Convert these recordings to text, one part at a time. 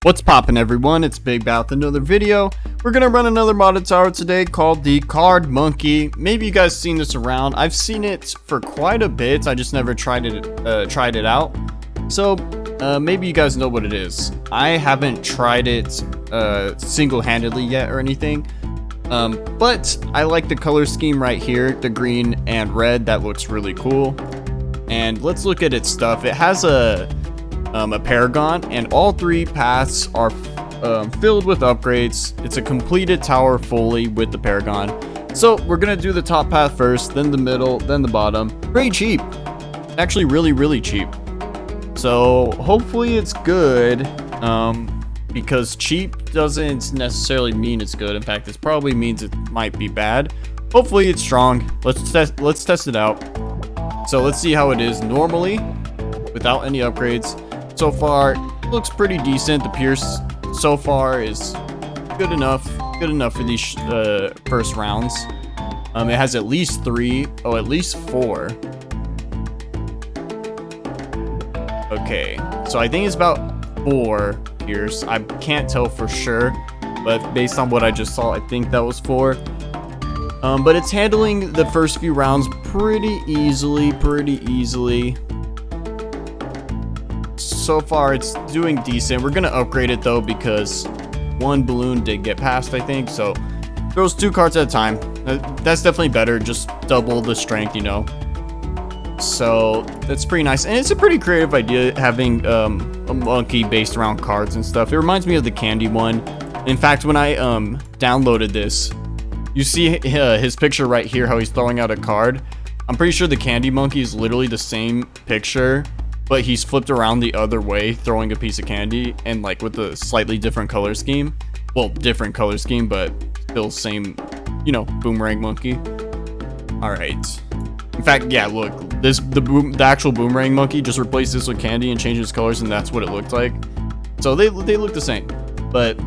What's poppin', everyone? It's B.A.D with another video. We're gonna run another modded tower today called the Card Monkey. Maybe you guys seen this around. I've seen it for quite a bit. I just never tried it out. So maybe you guys know what it is. I haven't tried it single-handedly yet or anything. But I like the color scheme right here, the green and red. That looks really cool. And let's look at its stuff. It has a Paragon, and all three paths are filled with upgrades. It's a completed tower fully with the Paragon. So we're gonna do the top path first, then the middle, then the bottom. Very cheap, actually really cheap. So hopefully it's good, because cheap doesn't necessarily mean it's good. In fact, this probably means it might be bad. Hopefully it's strong. Let's test it out. So let's see how it is normally without any upgrades. So far, looks pretty decent. The Pierce so far is good enough for these first rounds. It has at least 3, at least 4. Okay, so I think it's about 4 Pierce. I can't tell for sure, but based on what I just saw, I think that was 4. But it's handling the first few rounds pretty easily. So far it's doing decent. We're gonna upgrade it though because one balloon did get past, I think, so throws 2 cards at a time. That's definitely better, just double the strength, you know. So that's pretty nice, and it's a pretty creative idea having a monkey based around cards and stuff. It reminds me of the candy one. In fact, when I downloaded this, you see his picture right here, how he's throwing out a card. I'm pretty sure the candy monkey is literally the same picture, but he's flipped around the other way, throwing a piece of candy, and like with a slightly different color scheme. Well, different color scheme, but still same, you know, boomerang monkey. All right. In fact, yeah, look, the actual boomerang monkey just replaced this with candy and changed its colors, and that's what it looked like. So they look the same, but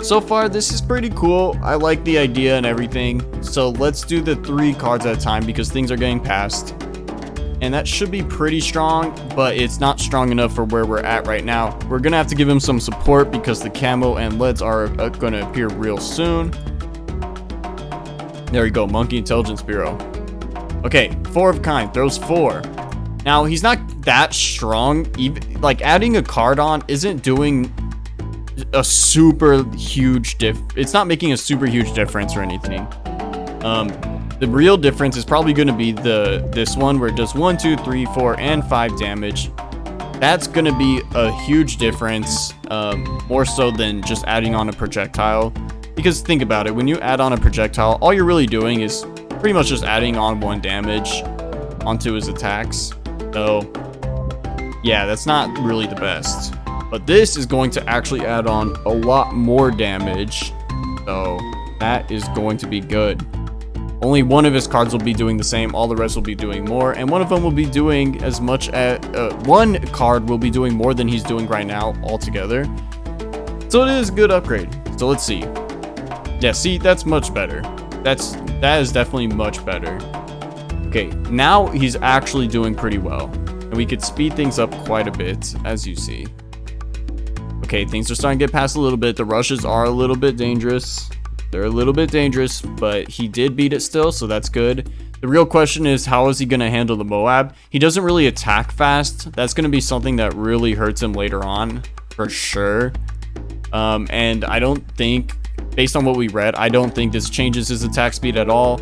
so far this is pretty cool. I like the idea and everything. So let's do the 3 cards at a time because things are getting past. And that should be pretty strong, but it's not strong enough for where we're at right now. We're gonna have to give him some support because the camo and LEDs are gonna appear real soon. There we go, Monkey Intelligence Bureau. Okay, 4 of a kind, throws 4. Now, he's not that strong. Even, like, adding a card on isn't doing a super huge it's not making a super huge difference or anything. The real difference is probably going to be this one where it does 1, 2, 3, 4, and 5 damage. That's going to be a huge difference, more so than just adding on a projectile. Because think about it, when you add on a projectile, all you're really doing is pretty much just adding on 1 damage onto his attacks. So yeah, that's not really the best. But this is going to actually add on a lot more damage, so that is going to be good. Only one of his cards will be doing the same, all the rest will be doing more, and one of them will be doing as much as one card will be doing more than he's doing right now altogether. So it is a good upgrade. So let's see. Yeah, see, that's much better. That is definitely much better. Okay, now he's actually doing pretty well, and we could speed things up quite a bit, as you see. Okay, things are starting to get past a little bit. The rushes are a little bit dangerous. They're a little bit dangerous, but he did beat it still, so that's good. The real question is, how is he going to handle the Moab? He doesn't really attack fast. That's going to be something that really hurts him later on, for sure. And I don't think, based on what we read, I don't think this changes his attack speed at all.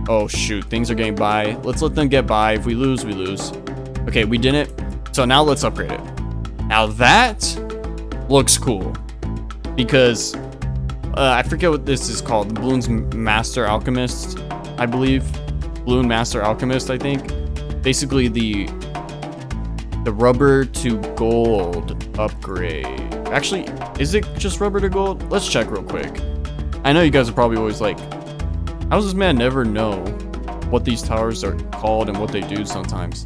Oh, shoot. Things are getting by. Let's let them get by. If we lose, we lose. Okay, we didn't. So now let's upgrade it. Now that looks cool, because I forget what this is called. The Bloons Master Alchemist, I believe. Bloon Master Alchemist, I think. Basically the rubber to gold upgrade. Actually, is it just rubber to gold? Let's check real quick. I know you guys are probably always like, how does this man never know what these towers are called and what they do sometimes?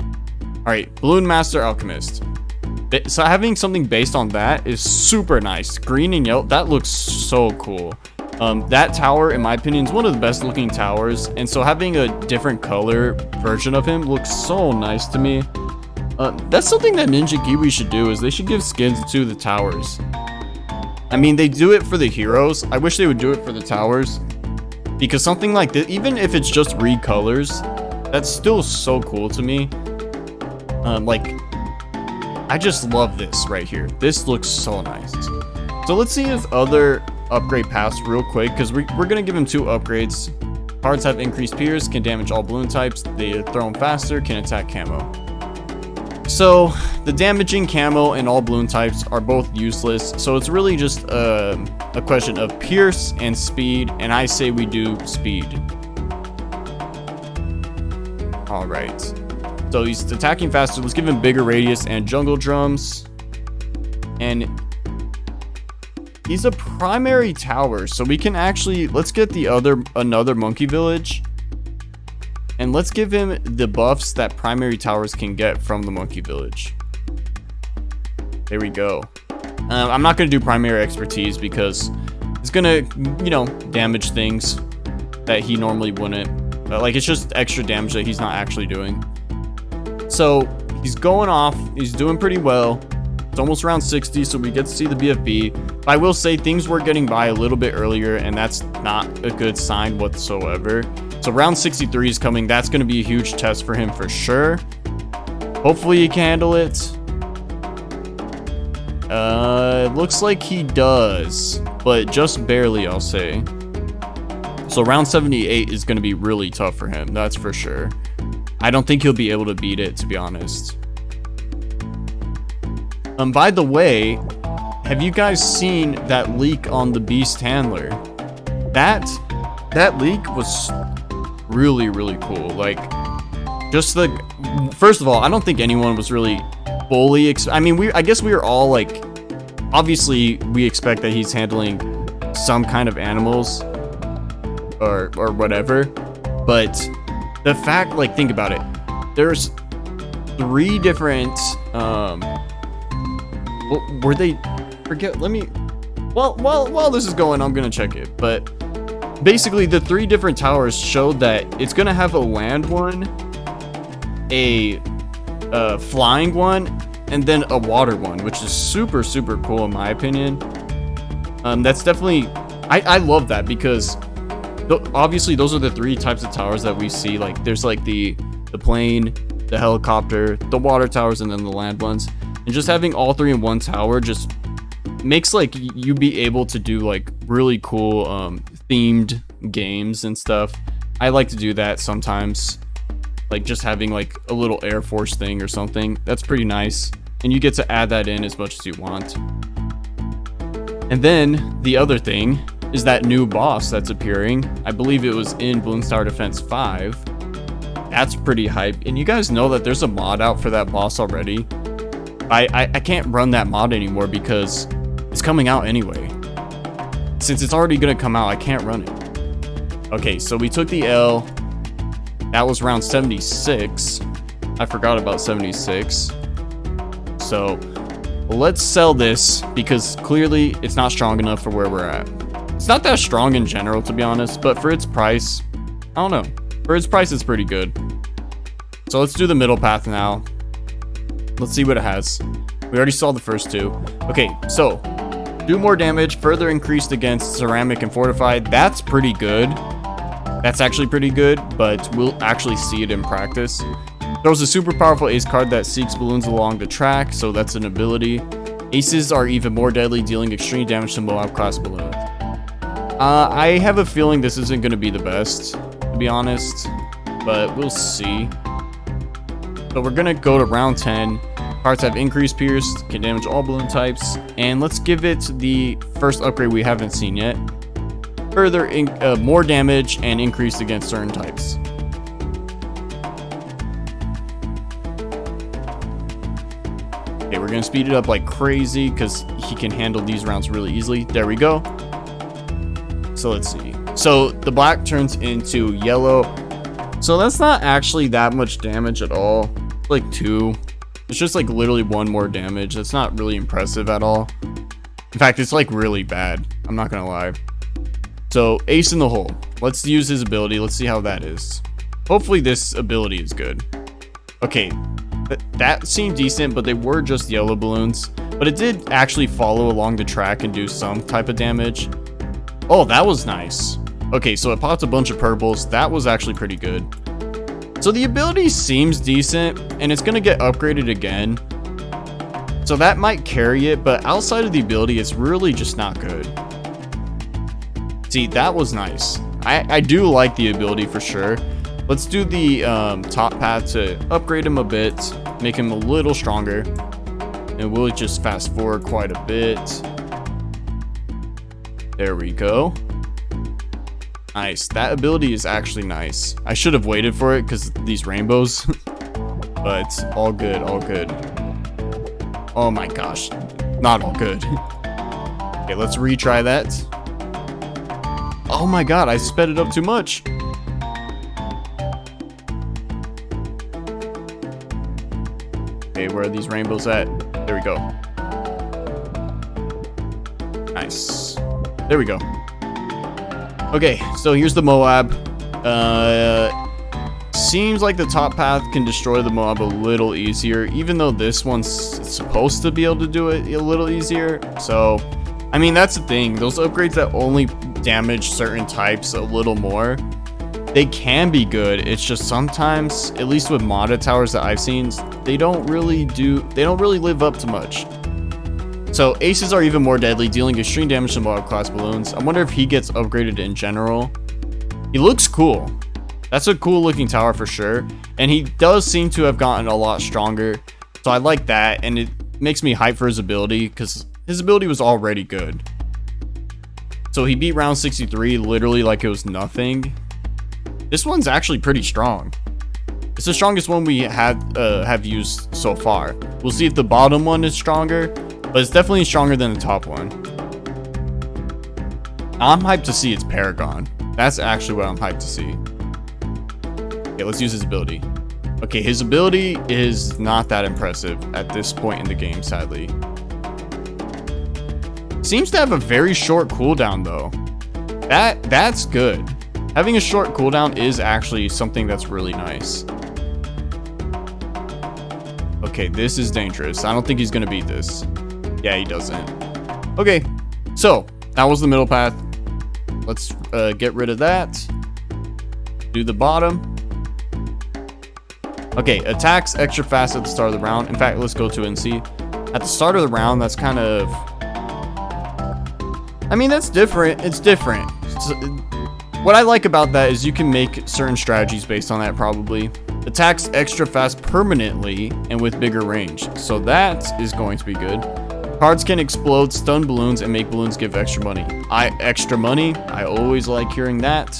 Alright, Bloon Master Alchemist. So having something based on that is super nice. Green and yellow, that looks so cool. That tower, in my opinion, is one of the best looking towers, and so having a different color version of him looks so nice to me. That's something that Ninja Kiwi should do, is they should give skins to the towers. I mean, they do it for the heroes. I wish they would do it for the towers. Because something like this, even if it's just recolors, that's still so cool to me. Like, I just love this right here. This looks so nice. So let's see his other upgrade pass real quick, because we're going to give him 2 upgrades. Cards have increased pierce, can damage all balloon types. They throw them faster, can attack camo. So the damaging camo and all balloon types are both useless. So it's really just a question of pierce and speed. And I say we do speed. All right. So he's attacking faster. Let's give him bigger radius and jungle drums. And he's a primary tower. So we can actually, let's get another monkey village. And let's give him the buffs that primary towers can get from the monkey village. There we go. I'm not going to do primary expertise because it's going to, you know, damage things that he normally wouldn't. But, like, it's just extra damage that he's not actually doing. So he's going off. He's doing pretty well. It's almost around 60, so we get to see the BFB. But I will say things were getting by a little bit earlier, and that's not a good sign whatsoever. So round 63 is coming. That's going to be a huge test for him for sure. Hopefully he can handle it. Looks like he does, but just barely, I'll say. So round 78 is going to be really tough for him. That's for sure. I don't think he'll be able to beat it, to be honest. By the way, have you guys seen that leak on the Beast Handler? That leak was really, really cool. Like, just first of all, I don't think anyone was really fully I mean, I guess we were all like, obviously we expect that he's handling some kind of animals or whatever, but the fact, like, think about it, there's 3 different were they, forget, let me, while this is going, I'm gonna check it, but basically the 3 different towers showed that it's gonna have a land one, a flying one, and then a water one, which is super, super cool in my opinion. That's definitely, I love that, because obviously those are the 3 types of towers that we see. Like, there's like the plane, the helicopter, the water towers, and then the land ones. And just having all 3 in one tower just makes, like, you be able to do, like, really cool themed games and stuff. I like to do that sometimes, like just having like a little Air Force thing or something. That's pretty nice, and you get to add that in as much as you want. And then the other thing is that new boss that's appearing. I believe it was in Bloons Tower Defense 5. That's pretty hype. And you guys know that there's a mod out for that boss already. I can't run that mod anymore because it's coming out anyway. Since it's already gonna come out, I can't run it. Okay, so we took the L. That was round 76. I forgot about 76. So let's sell this because clearly it's not strong enough for where we're at. It's not that strong in general, to be honest, but for its price, I don't know. For its price, it's pretty good. So let's do the middle path now. Let's see what it has. We already saw the first 2. Okay, so do more damage, further increased against ceramic and fortified. That's pretty good. That's actually pretty good, but we'll actually see it in practice. Throws a super powerful ace card that seeks balloons along the track, so that's an ability. Aces are even more deadly, dealing extreme damage to Moab class balloons. I have a feeling this isn't going to be the best, to be honest, but we'll see. So we're going to go to round 10. Cards have increased pierce, can damage all balloon types, and let's give it the first upgrade we haven't seen yet. Further, more damage and increased against certain types. Okay, we're gonna speed it up like crazy because he can handle these rounds really easily. There we go. So let's see. So the black turns into yellow. So that's not actually that much damage at all. Like 2. It's just like literally 1 more damage. That's not really impressive at all. In fact, it's like really bad. I'm not gonna lie. So ace in the hole. Let's use his ability. Let's see how that is. Hopefully this ability is good. Okay, that seemed decent, but they were just yellow balloons. But it did actually follow along the track and do some type of damage. Oh, that was nice. Okay, so it popped a bunch of purples. That was actually pretty good. So the ability seems decent, and it's going to get upgraded again. So that might carry it, but outside of the ability, it's really just not good. See, that was nice. I do like the ability for sure. Let's do the top path to upgrade him a bit, make him a little stronger. And we'll just fast forward quite a bit. There we go. Nice. That ability is actually nice. I should have waited for it because these rainbows. But all good, all good. Oh my gosh. Not all good. Okay, let's retry that. Oh my god, I sped it up too much. Okay, where are these rainbows at? There we go. Nice. There we go. Okay, so here's the Moab. Seems like the top path can destroy the Moab a little easier, even though this one's supposed to be able to do it a little easier. So, I mean, that's the thing. Those upgrades that only damage certain types a little more, they can be good. It's just sometimes, at least with modded towers that I've seen, they don't really live up to much. So aces are even more deadly, dealing extreme damage to Moab class balloons. I wonder if he gets upgraded in general. He looks cool. That's a cool looking tower for sure. And he does seem to have gotten a lot stronger. So I like that, and it makes me hype for his ability because his ability was already good. So he beat round 63 literally like it was nothing. This one's actually pretty strong. It's the strongest one we have used so far. We'll see if the bottom one is stronger, but it's definitely stronger than the top one. I'm hyped to see its Paragon. That's actually what I'm hyped to see. Okay, let's use his ability. Okay, his ability is not that impressive at this point in the game, sadly. Seems to have a very short cooldown though. That's good. Having a short cooldown is actually something that's really nice. Okay, this is dangerous. I don't think he's gonna beat this. Yeah, he doesn't. Okay, so that was the middle path. Let's get rid of that. Do the bottom. Okay, attacks extra fast at the start of the round. In fact, let's go to it and see. At the start of the round, that's kind of... I mean, that's different. It's different. So, what I like about that is you can make certain strategies based on that, probably. Attacks extra fast permanently and with bigger range. So that is going to be good. Cards can explode, stun balloons, and make balloons give extra money. Extra money. I always like hearing that.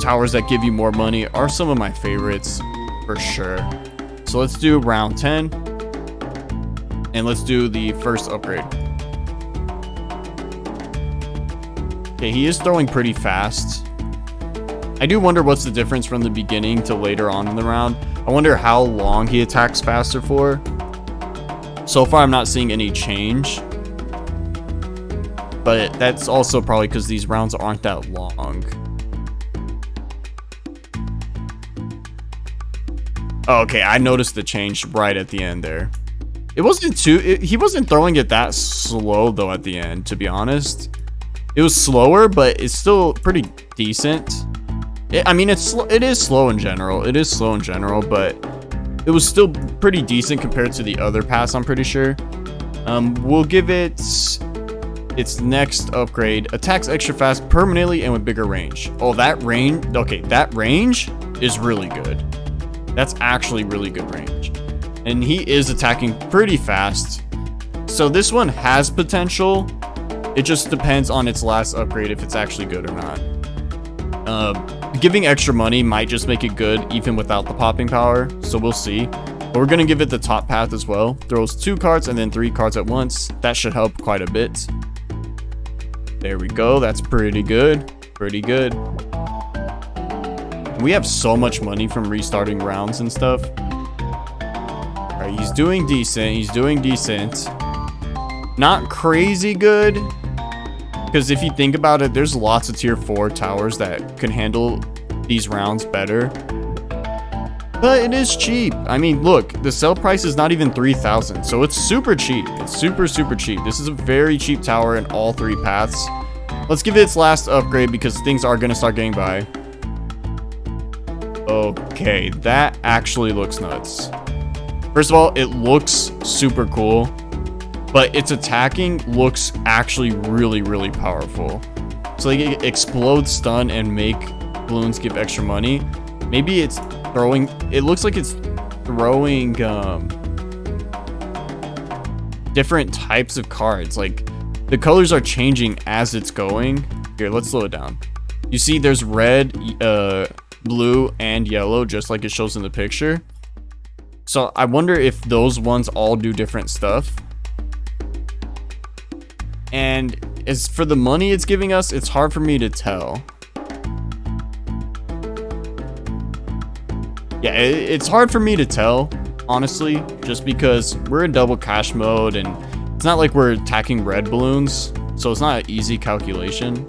Towers that give you more money are some of my favorites, for sure. So let's do round 10. And let's do the first upgrade. Okay, he is throwing pretty fast. I do wonder what's the difference from the beginning to later on in the round. I wonder how long he attacks faster for. So far, I'm not seeing any change. But that's also probably because these rounds aren't that long. Oh, okay, I noticed the change right at the end there. It wasn't he wasn't throwing it that slow though at the end, to be honest. It was slower, but it's still pretty decent. I mean, it is slow in general. It is slow in general, but it was still pretty decent compared to the other pass, I'm pretty sure. We'll give it its next upgrade. Attacks extra fast permanently and with bigger range. Oh, that range. Okay, that range is really good. That's actually really good range. And he is attacking pretty fast. So this one has potential. It just depends on its last upgrade if it's actually good or not. Giving extra money might just make it good even without the popping power. So we'll see. But we're going to give it the top path as well. Throws 2 cards and then 3 cards at once. That should help quite a bit. There we go. That's pretty good. Pretty good. We have so much money from restarting rounds and stuff. Alright, he's doing decent. He's doing decent. Not crazy good. Because if you think about it, there's lots of tier 4 towers that can handle these rounds better. But it is cheap. I mean, look, the sell price is not even 3,000, so it's super cheap. It's super, super cheap. This is a very cheap tower in all 3 paths. Let's give it its last upgrade because things are going to start getting by. Okay, that actually looks nuts. First of all, it looks super cool, but its attacking looks actually really, really powerful. So they can explode, stun, and make balloons give extra money. Maybe it's throwing, it looks like it's throwing different types of cards. Like the colors are changing as it's going. Here, let's slow it down. You see there's red, blue, and yellow, just like it shows in the picture. So I wonder if those ones all do different stuff. And as for the money it's giving us, it's hard for me to tell. Yeah, it's hard for me to tell, honestly, just because we're in double cash mode and it's not like we're attacking red balloons, so it's not an easy calculation.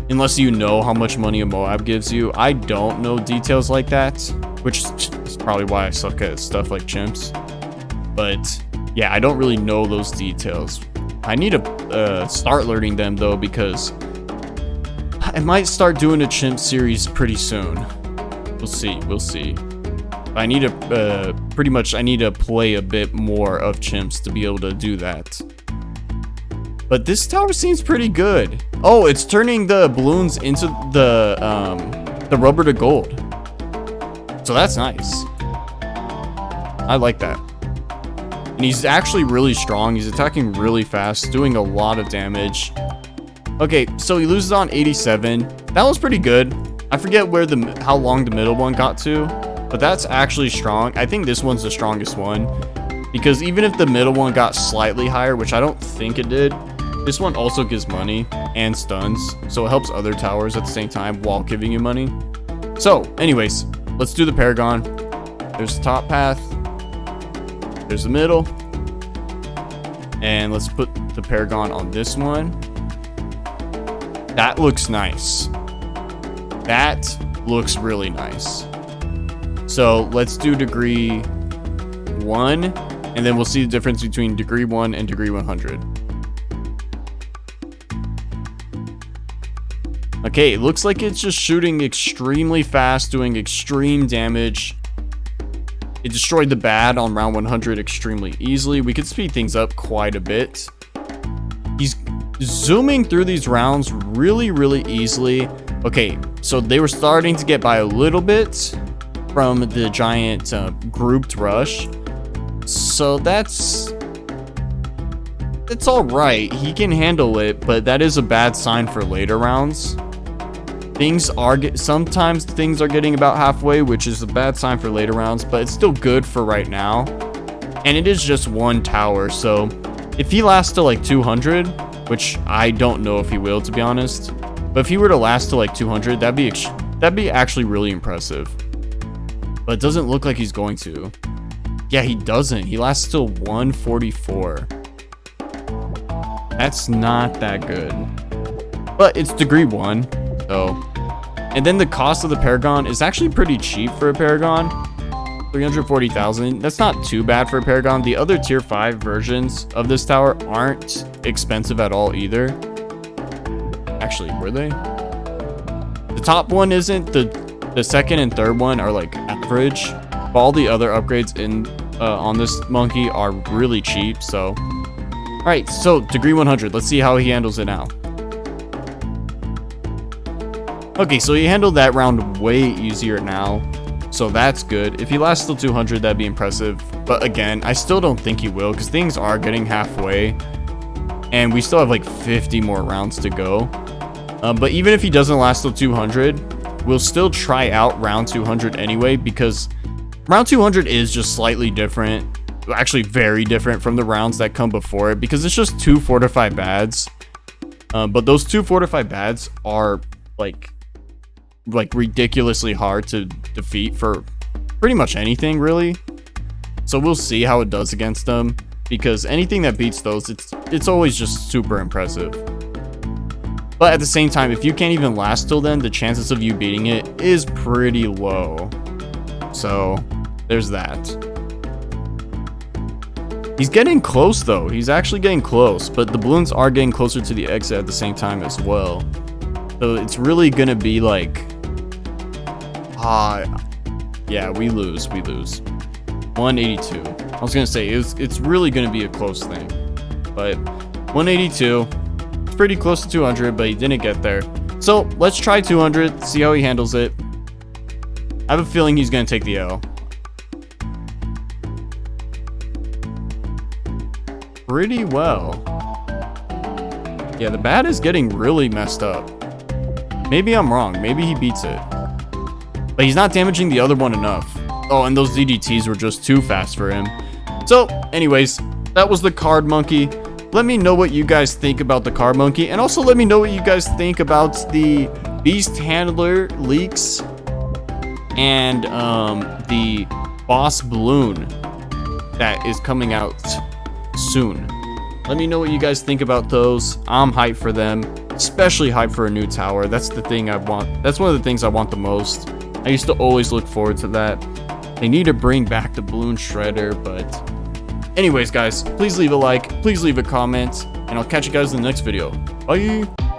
Unless you know how much money a Moab gives you. I don't know details like that, which is probably why I suck at stuff like chimps. But yeah, I don't really know those details. I need to start learning them though, because I might start doing a chimp series pretty soon. We'll see, we'll see. I need to I need to play a bit more of chimps to be able to do that. But this tower seems pretty good. Oh, it's turning the balloons into the rubber to gold. So that's nice. I like that. And he's actually really strong. He's attacking really fast, doing a lot of damage. Okay, so he loses on 87. That was pretty good. I forget where how long the middle one got to, but that's actually strong. I think this one's the strongest one, because even if the middle one got slightly higher, which I don't think it did, this one also gives money and stuns, so it helps other towers at the same time while giving you money. So anyways, let's do the Paragon. There's the top path, there's the middle, and let's put the Paragon on this one. That looks nice. That looks really nice. So let's do degree 1, and then we'll see the difference between degree 1 and degree 100. Okay, it looks like it's just shooting extremely fast, doing extreme damage. It destroyed the B.A.D on round 100 extremely easily. We could speed things up quite a bit. He's zooming through these rounds really, really easily. Okay, so they were starting to get by a little bit from the giant grouped rush. So that's all right. He can handle it, but that is a bad sign for later rounds. Sometimes things are getting about halfway, which is a bad sign for later rounds, but it's still good for right now. And it is just one tower, so if he lasts to like 200, which I don't know if he will, to be honest, but if he were to last to like 200, that'd be actually really impressive. But it doesn't look like he's going to. Yeah, he doesn't. He lasts till 144. That's not that good. But it's degree 1, so. And then the cost of the Paragon is actually pretty cheap for a Paragon. 340,000. That's not too bad for a Paragon. The other tier 5 versions of this tower aren't expensive at all either. Actually, were they? The top one isn't. The second and third one are like average. But all the other upgrades on this monkey are really cheap. So, all right. So degree 100. Let's see how he handles it now. Okay, so he handled that round way easier now. So that's good. If he lasts till 200, that'd be impressive. But again, I still don't think he will, because things are getting halfway. And we still have like 50 more rounds to go. But even if he doesn't last till 200, we'll still try out round 200 anyway, because round 200 is just slightly different. Actually, very different from the rounds that come before it, because it's just 2 fortified B.A.Ds. But those 2 fortified B.A.Ds are like ridiculously hard to defeat for pretty much anything, really. So we'll see how it does against them, because anything that beats those, it's always just super impressive. But at the same time, if you can't even last till then, the chances of you beating it is pretty low. So there's that. He's getting close though. He's actually getting close, but the balloons are getting closer to the exit at the same time as well. So it's really gonna be like, yeah, we lose. 182. I was gonna say it's really gonna be a close thing, but 182. It's pretty close to 200, but he didn't get there. So let's try 200. See how he handles it. I have a feeling he's gonna take the L. Pretty well. Yeah, the B.A.D is getting really messed up. Maybe I'm wrong. Maybe he beats it. But he's not damaging the other one enough. Oh, and those DDTs were just too fast for him. So, anyways, that was the card monkey. Let me know what you guys think about the card monkey. And also let me know what you guys think about the Beast Handler leaks. And the Boss Bloon that is coming out soon. Let me know what you guys think about those. I'm hyped for them, especially hyped for a new tower. That's the thing I want. That's one of the things I want the most. I used to always look forward to that. They need to bring back the Bloon Shredder, but anyways guys, please leave a like, please leave a comment, and I'll catch you guys in the next video. Bye.